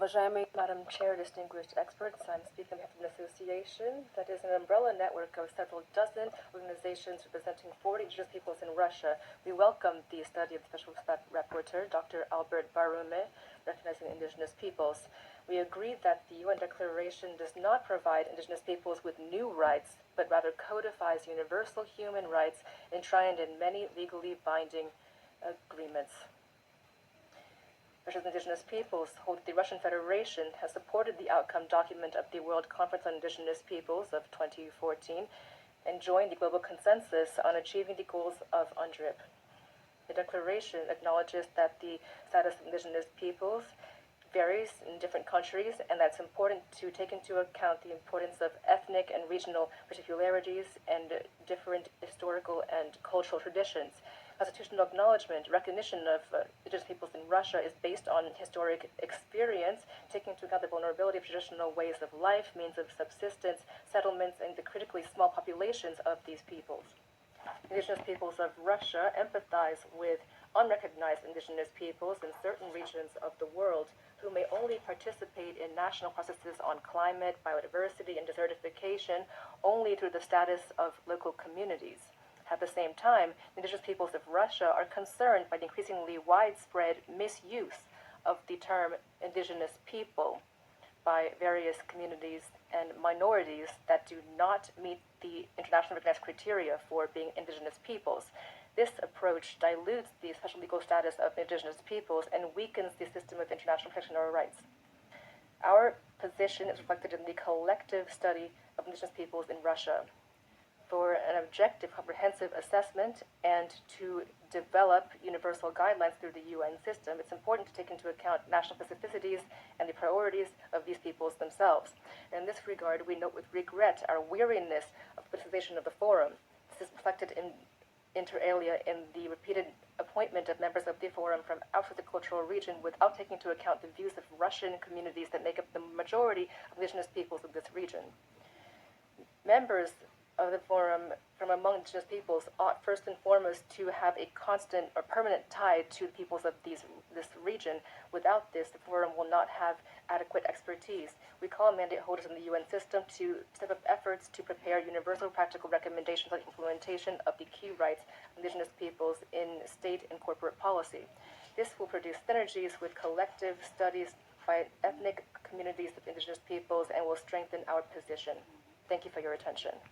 Уважаемый Madam Chair, distinguished experts, I'm speaking on behalf of an association that is an umbrella network of several dozen organizations representing 40 indigenous peoples in Russia. We welcome the study of the Special Rapporteur, Dr. Albert Barume, recognizing indigenous peoples. We agree that the UN Declaration does not provide indigenous peoples with new rights, but rather codifies universal human rights enshrined in many legally binding agreements. Russia's indigenous peoples hold that the Russian Federation has supported the outcome document of the World Conference on Indigenous Peoples of 2014 and joined the global consensus on achieving the goals of UNDRIP. The declaration acknowledges that the status of indigenous peoples varies in different countries, and that's important to take into account the importance of ethnic and regional particularities and different historical and cultural traditions. Constitutional acknowledgement, recognition of indigenous peoples in Russia is based on historic experience, taking into account the vulnerability of traditional ways of life, means of subsistence, settlements, and the critically small populations of these peoples. Indigenous peoples of Russia empathize with unrecognized indigenous peoples in certain regions of the world who may only participate in national processes on climate, biodiversity, and desertification only through the status of local communities. At the same time, indigenous peoples of Russia are concerned by the increasingly widespread misuse of the term indigenous people by various communities and minorities that do not meet the internationally recognized criteria for being indigenous peoples. This approach dilutes the special legal status of indigenous peoples and weakens the system of international protection of our rights. Our position is reflected in the collective study of indigenous peoples in Russia. For an objective, comprehensive assessment and to develop universal guidelines through the UN system, it's important to take into account national specificities and the priorities of these peoples themselves. In this regard, we note with regret our weariness of politicization of the forum. This is reflected inter alia in the repeated appointment of members of the forum from outside the cultural region without taking into account the views of Russian communities that make up the majority of indigenous peoples of this region. Members of the forum from among indigenous peoples ought first and foremost to have a constant or permanent tie to the peoples of this region. Without this, the forum will not have adequate expertise. We call on mandate holders in the UN system to step up efforts to prepare universal practical recommendations on implementation of the key rights of indigenous peoples in state and corporate policy. This will produce synergies with collective studies by ethnic communities of indigenous peoples and will strengthen our position. Thank you for your attention.